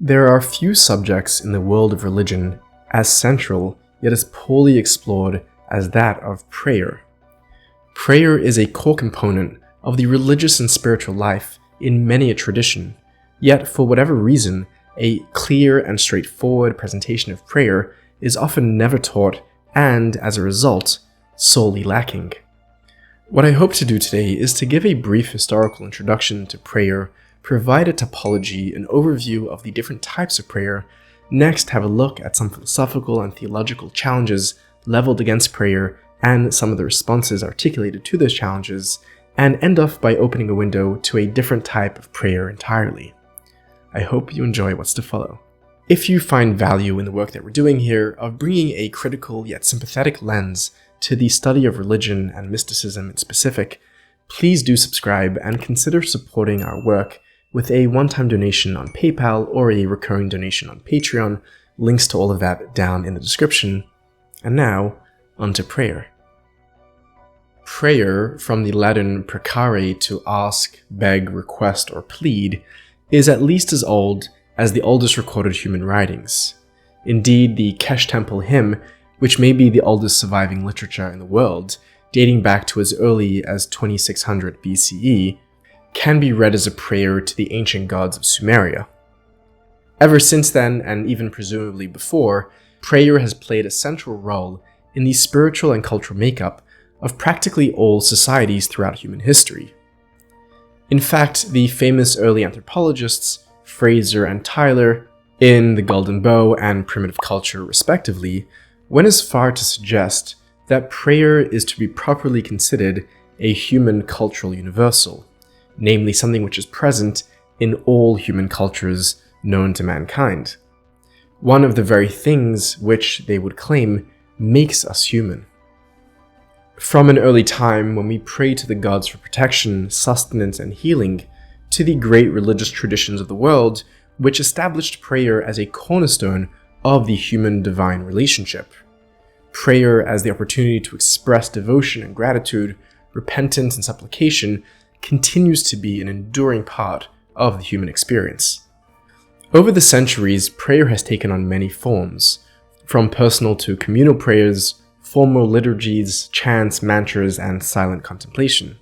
There are few subjects in the world of religion as central, yet as poorly explored as that of prayer. Prayer is a core component of the religious and spiritual life in many a tradition, yet for whatever reason, a clear and straightforward presentation of prayer is often never taught and, as a result, sorely lacking. What I hope to do today is to give a brief historical introduction to prayer, provide a typology, an overview of the different types of prayer, next have a look at some philosophical and theological challenges leveled against prayer and some of the responses articulated to those challenges, and end off by opening a window to a different type of prayer entirely. I hope you enjoy what's to follow. If you find value in the work that we're doing here of bringing a critical yet sympathetic lens to the study of religion and mysticism in specific, please do subscribe and consider supporting our work with a one-time donation on PayPal or a recurring donation on Patreon. Links to all of that down in the description. And now, onto prayer. Prayer, from the Latin precare, to ask, beg, request, or plead, is at least as old as the oldest recorded human writings. Indeed, the Kesh Temple hymn, which may be the oldest surviving literature in the world, dating back to as early as 2600 BCE, can be read as a prayer to the ancient gods of Sumeria. Ever since then, and even presumably before, prayer has played a central role in the spiritual and cultural makeup of practically all societies throughout human history. In fact, the famous early anthropologists, Fraser and Tyler, in The Golden Bough and Primitive Culture respectively, went as far to suggest that prayer is to be properly considered a human cultural universal, namely something which is present in all human cultures known to mankind. One of the very things which, they would claim, makes us human. From an early time when we pray to the gods for protection, sustenance, and healing, to the great religious traditions of the world, which established prayer as a cornerstone of the human-divine relationship. Prayer as the opportunity to express devotion and gratitude, repentance and supplication continues to be an enduring part of the human experience. Over the centuries, prayer has taken on many forms, from personal to communal prayers, formal liturgies, chants, mantras, and silent contemplation.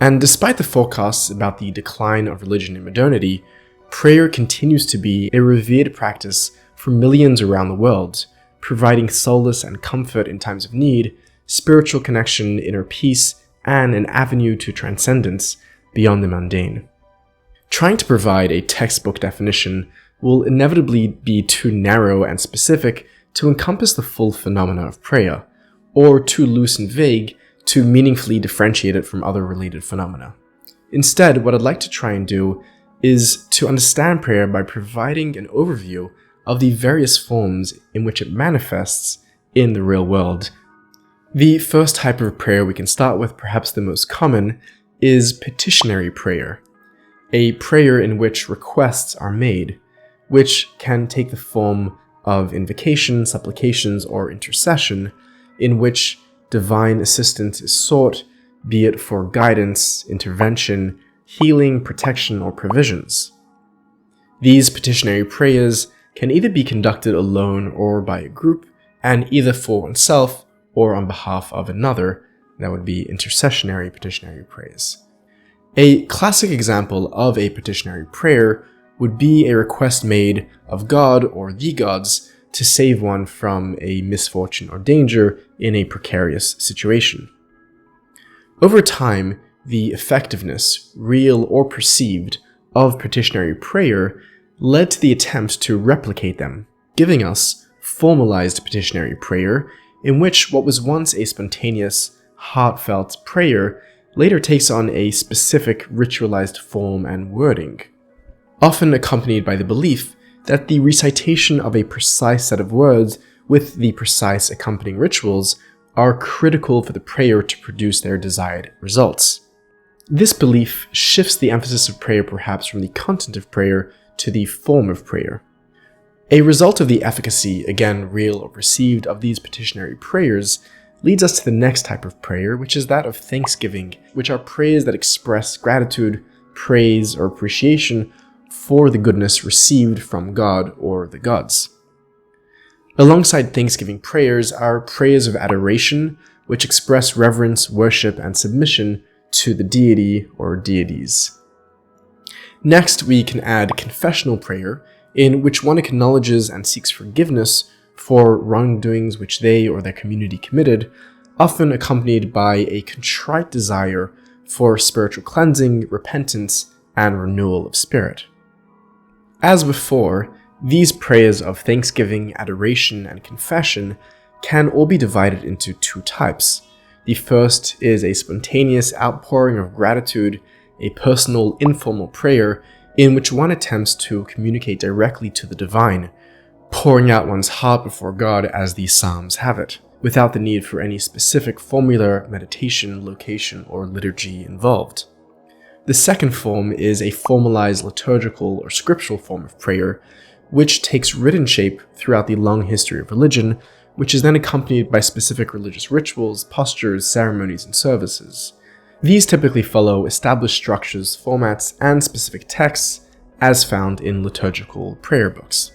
And despite the forecasts about the decline of religion in modernity, prayer continues to be a revered practice for millions around the world, providing solace and comfort in times of need, spiritual connection, inner peace, and an avenue to transcendence beyond the mundane. Trying to provide a textbook definition will inevitably be too narrow and specific to encompass the full phenomena of prayer, or too loose and vague to meaningfully differentiate it from other related phenomena. Instead, what I'd like to try and do is to understand prayer by providing an overview of the various forms in which it manifests in the real world. The first type of prayer we can start with, perhaps the most common, is petitionary prayer, a prayer in which requests are made, which can take the form of invocation, supplications, or intercession, in which divine assistance is sought, be it for guidance, intervention, healing, protection, or provisions. These petitionary prayers can either be conducted alone or by a group, and either for oneself or on behalf of another. That would be intercessionary petitionary prayers. A classic example of a petitionary prayer would be a request made of God or the gods to save one from a misfortune or danger in a precarious situation. Over time, the effectiveness, real or perceived, of petitionary prayer led to the attempt to replicate them, giving us formalized petitionary prayer, in which what was once a spontaneous, heartfelt prayer later takes on a specific ritualized form and wording, often accompanied by the belief that the recitation of a precise set of words with the precise accompanying rituals are critical for the prayer to produce their desired results. This belief shifts the emphasis of prayer perhaps from the content of prayer to the form of prayer. A result of the efficacy, again real or perceived, of these petitionary prayers leads us to the next type of prayer, which is that of thanksgiving, which are prayers that express gratitude, praise, or appreciation for the goodness received from God or the gods. Alongside thanksgiving prayers are prayers of adoration, which express reverence, worship, and submission to the deity or deities. Next, we can add confessional prayer, in which one acknowledges and seeks forgiveness for wrongdoings which they or their community committed, often accompanied by a contrite desire for spiritual cleansing, repentance, and renewal of spirit. As before, these prayers of thanksgiving, adoration, and confession can all be divided into two types. The first is a spontaneous outpouring of gratitude, a personal, informal prayer in which one attempts to communicate directly to the divine, pouring out one's heart before God as the Psalms have it, without the need for any specific formula, meditation, location, or liturgy involved. The second form is a formalized liturgical or scriptural form of prayer, which takes written shape throughout the long history of religion, which is then accompanied by specific religious rituals, postures, ceremonies, and services. These typically follow established structures, formats, and specific texts, as found in liturgical prayer books.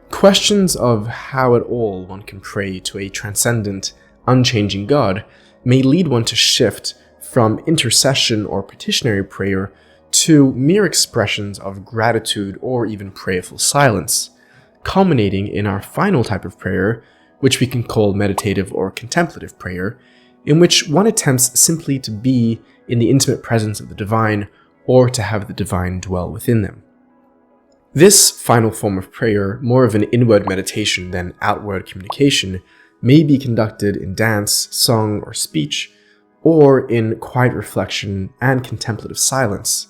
Questions of how at all one can pray to a transcendent, unchanging God may lead one to shift from intercession or petitionary prayer to mere expressions of gratitude or even prayerful silence, culminating in our final type of prayer, which we can call meditative or contemplative prayer, in which one attempts simply to be in the intimate presence of the divine or to have the divine dwell within them. This final form of prayer, more of an inward meditation than outward communication, may be conducted in dance, song, or speech, or in quiet reflection and contemplative silence.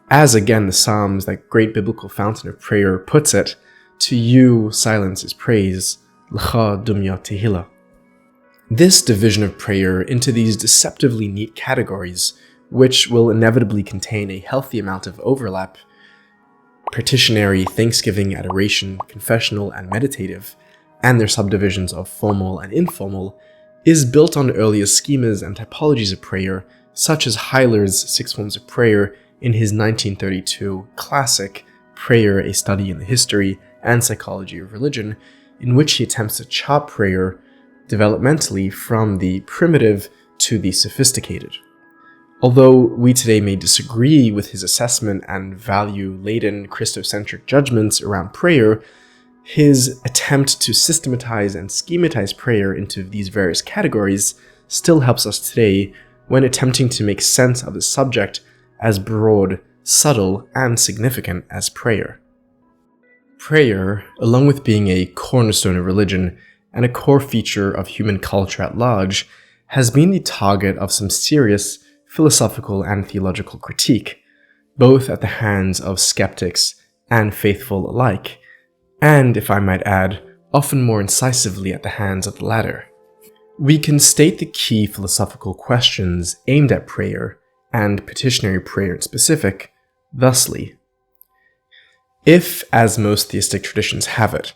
As again the Psalms, that great biblical fountain of prayer, puts it, "To you silence is praise, l'cha dumya tehillah." This division of prayer into these deceptively neat categories, which will inevitably contain a healthy amount of overlap, petitionary, thanksgiving, adoration, confessional, and meditative, and their subdivisions of formal and informal, is built on earlier schemas and typologies of prayer, such as Huyler's 6 Forms of Prayer in his 1932 classic Prayer, A Study in the History and Psychology of Religion, in which he attempts to chart prayer developmentally from the primitive to the sophisticated. Although we today may disagree with his assessment and value-laden Christocentric judgments around prayer, his attempt to systematize and schematize prayer into these various categories still helps us today when attempting to make sense of the subject as broad, subtle, and significant as prayer. Prayer, along with being a cornerstone of religion and a core feature of human culture at large, has been the target of some serious philosophical and theological critique, both at the hands of skeptics and faithful alike, and, if I might add, often more incisively at the hands of the latter. We can state the key philosophical questions aimed at prayer, and petitionary prayer in specific, thusly. If, as most theistic traditions have it,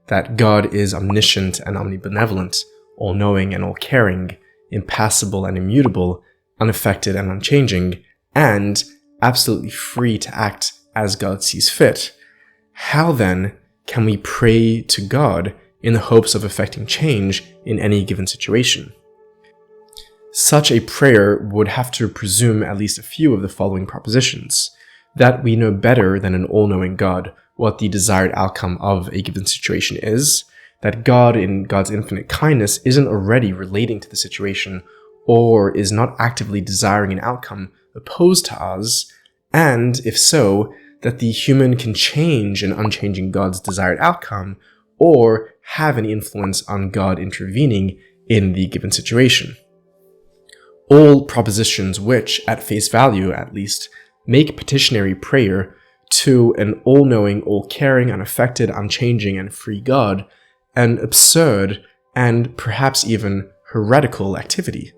that God is omniscient and omnibenevolent, all-knowing and all-caring, impassible and immutable, unaffected and unchanging, and absolutely free to act as God sees fit, how then can we pray to God in the hopes of effecting change in any given situation? Such a prayer would have to presume at least a few of the following propositions: that we know better than an all-knowing God what the desired outcome of a given situation is, that God, in God's infinite kindness, isn't already relating to the situation or is not actively desiring an outcome opposed to us, and, if so, that the human can change an unchanging God's desired outcome or have any influence on God intervening in the given situation. All propositions which, at face value at least, make petitionary prayer to an all-knowing, all-caring, unaffected, unchanging, and free God an absurd and perhaps even heretical activity.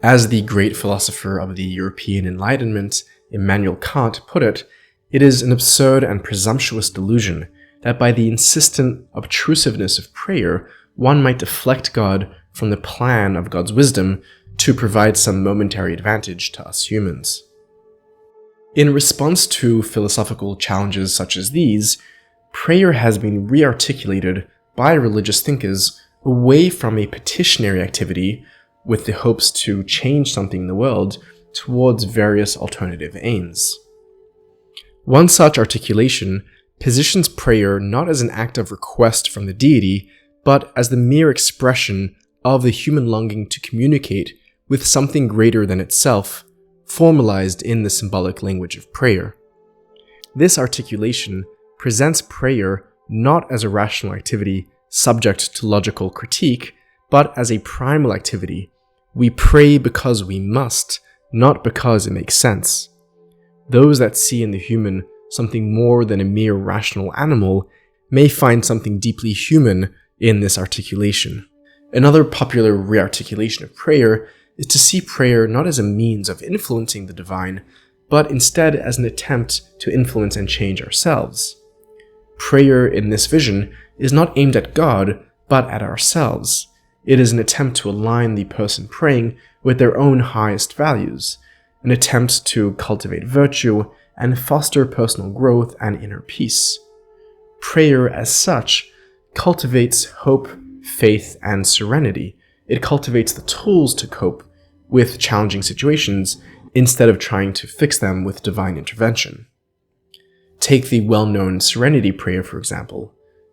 As the great philosopher of the European Enlightenment, Immanuel Kant, put it, it is an absurd and presumptuous delusion that by the insistent obtrusiveness of prayer, one might deflect God from the plan of God's wisdom to provide some momentary advantage to us humans. In response to philosophical challenges such as these, prayer has been rearticulated by religious thinkers away from a petitionary activity with the hopes to change something in the world towards various alternative aims. One such articulation positions prayer not as an act of request from the deity, but as the mere expression of the human longing to communicate with something greater than itself, formalized in the symbolic language of prayer. This articulation presents prayer not as a rational activity subject to logical critique, but as a primal activity. We pray because we must, not because it makes sense. Those that see in the human something more than a mere rational animal may find something deeply human in this articulation. Another popular rearticulation of prayer is to see prayer not as a means of influencing the divine, but instead as an attempt to influence and change ourselves. Prayer in this vision is not aimed at God, but at ourselves. It is an attempt to align the person praying with their own highest values, an attempt to cultivate virtue and foster personal growth and inner peace. Prayer, as such, cultivates hope, faith, and serenity. It cultivates the tools to cope with challenging situations instead of trying to fix them with divine intervention. Take the well-known serenity prayer, for example.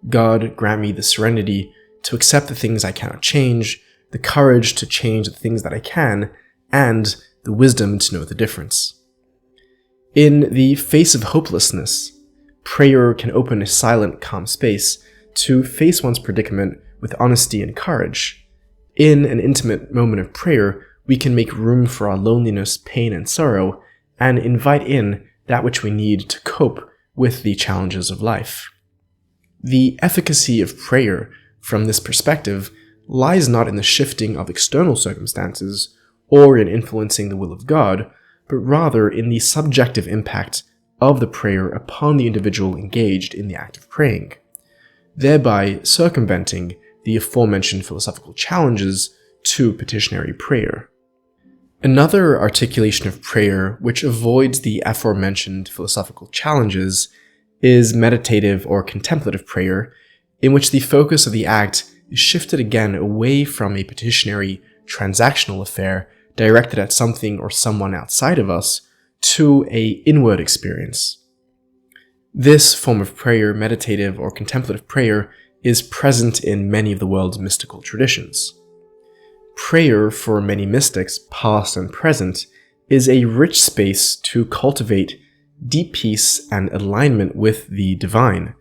God, grant me the serenity to accept the things I cannot change, the courage to change the things that I can, and the wisdom to know the difference. In the face of hopelessness, prayer can open a silent, calm space to face one's predicament with honesty and courage. In an intimate moment of prayer, we can make room for our loneliness, pain, and sorrow, and invite in that which we need to cope with the challenges of life. The efficacy of prayer, from this perspective, lies not in the shifting of external circumstances or in influencing the will of God, but rather in the subjective impact of the prayer upon the individual engaged in the act of praying, thereby circumventing the aforementioned philosophical challenges to petitionary prayer. Another articulation of prayer which avoids the aforementioned philosophical challenges is meditative or contemplative prayer, in which the focus of the act is shifted again away from a petitionary transactional affair directed at something or someone outside of us to an inward experience. This form of prayer, meditative or contemplative prayer, is present in many of the world's mystical traditions. Prayer, for many mystics, past and present, is a rich space to cultivate deep peace and alignment with the divine,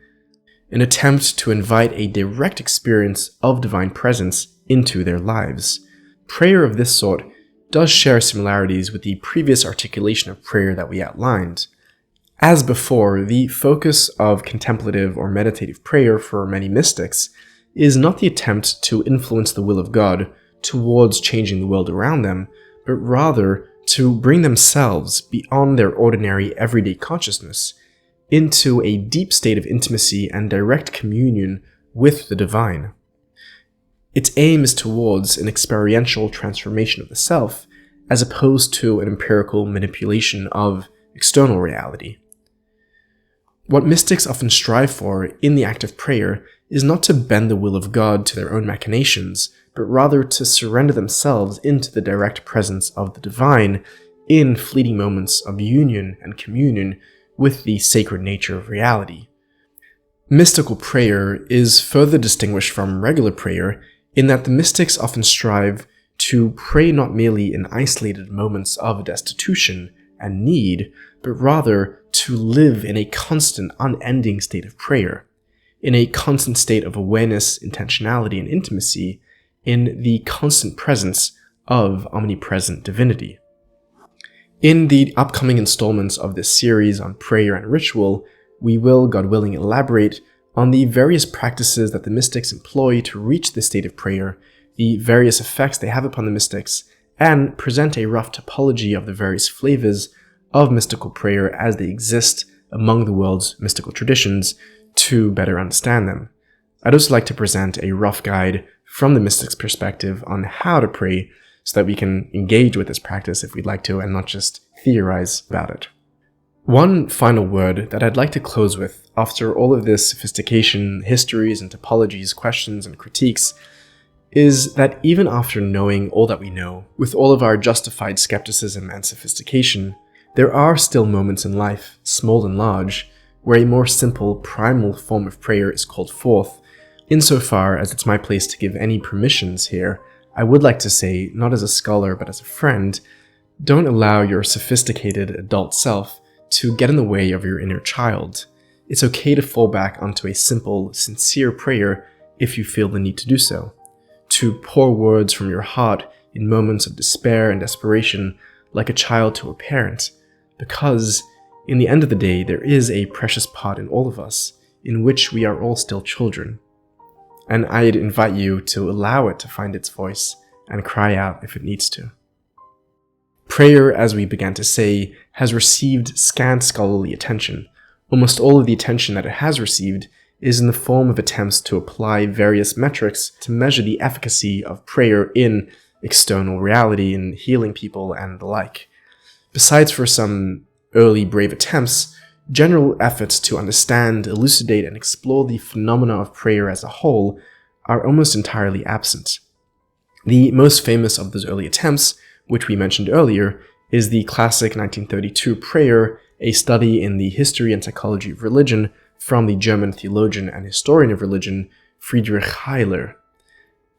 an attempt to invite a direct experience of divine presence into their lives. Prayer of this sort does share similarities with the previous articulation of prayer that we outlined. As before, the focus of contemplative or meditative prayer for many mystics is not the attempt to influence the will of God towards changing the world around them, but rather to bring themselves beyond their ordinary everyday consciousness into a deep state of intimacy and direct communion with the divine. Its aim is towards an experiential transformation of the self, as opposed to an empirical manipulation of external reality. What mystics often strive for in the act of prayer is not to bend the will of God to their own machinations, but rather to surrender themselves into the direct presence of the divine in fleeting moments of union and communion with the sacred nature of reality. Mystical prayer is further distinguished from regular prayer in that the mystics often strive to pray not merely in isolated moments of destitution and need, but rather to live in a constant, unending state of prayer, in a constant state of awareness, intentionality, and intimacy, in the constant presence of omnipresent divinity. In the upcoming installments of this series on prayer and ritual, we will, God willing, elaborate on the various practices that the mystics employ to reach this state of prayer, the various effects they have upon the mystics, and present a rough typology of the various flavors of mystical prayer as they exist among the world's mystical traditions to better understand them. I'd also like to present a rough guide from the mystic's perspective on how to pray so that we can engage with this practice if we'd like to and not just theorize about it. One final word that I'd like to close with, after all of this sophistication, histories and topologies, questions and critiques, is that even after knowing all that we know, with all of our justified skepticism and sophistication, there are still moments in life, small and large, where a more simple, primal form of prayer is called forth. Insofar as it's my place to give any permissions here, I would like to say, not as a scholar but as a friend, don't allow your sophisticated adult self to get in the way of your inner child. It's okay to fall back onto a simple, sincere prayer if you feel the need to do so. To pour words from your heart in moments of despair and desperation like a child to a parent, because in the end of the day, there is a precious part in all of us in which we are all still children. And I'd invite you to allow it to find its voice and cry out if it needs to. Prayer, as we began to say, has received scant scholarly attention. Almost all of the attention that it has received is in the form of attempts to apply various metrics to measure the efficacy of prayer in external reality, in healing people, and the like. Besides for some early brave attempts, general efforts to understand, elucidate, and explore the phenomena of prayer as a whole are almost entirely absent. The most famous of those early attempts, which we mentioned earlier, is the classic 1932 Prayer, a study in the history and psychology of religion from the German theologian and historian of religion, Friedrich Hayler.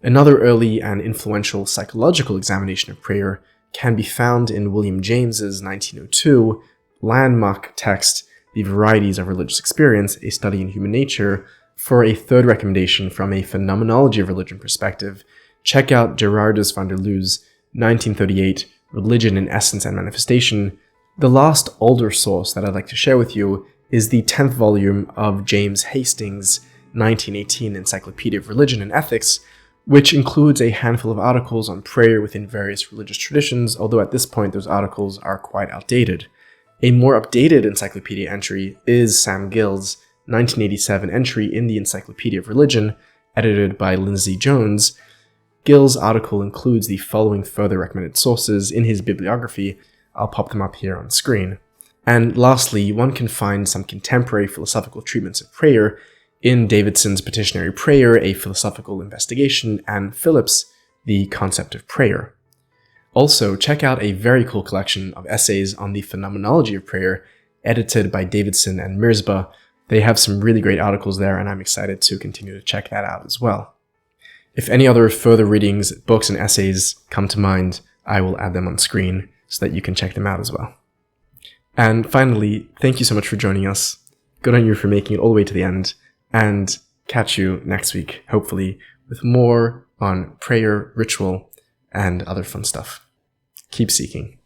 Another early and influential psychological examination of prayer can be found in William James's 1902 landmark text, The Varieties of Religious Experience, a Study in Human Nature. For a third recommendation from a phenomenology of religion perspective, check out Gerardus van der Leeuw's 1938 Religion in Essence and Manifestation. The last older source that I'd like to share with you is the 10th volume of James Hastings' 1918 Encyclopedia of Religion and Ethics, which includes a handful of articles on prayer within various religious traditions, although at this point those articles are quite outdated. A more updated encyclopedia entry is Sam Gill's 1987 entry in the Encyclopedia of Religion, edited by Lindsay Jones. Gill's article includes the following further recommended sources in his bibliography. I'll pop them up here on screen. And lastly, one can find some contemporary philosophical treatments of prayer in Davidson's Petitionary Prayer, A Philosophical Investigation, and Phillips' The Concept of Prayer. Also, check out a very cool collection of essays on the phenomenology of prayer, edited by Davidson and Mirzba. They have some really great articles there, and I'm excited to continue to check that out as well. If any other further readings, books, and essays come to mind, I will add them on screen so that you can check them out as well. And finally, thank you so much for joining us. Good on you for making it all the way to the end, and catch you next week, hopefully, with more on prayer, ritual, and other fun stuff. Keep seeking.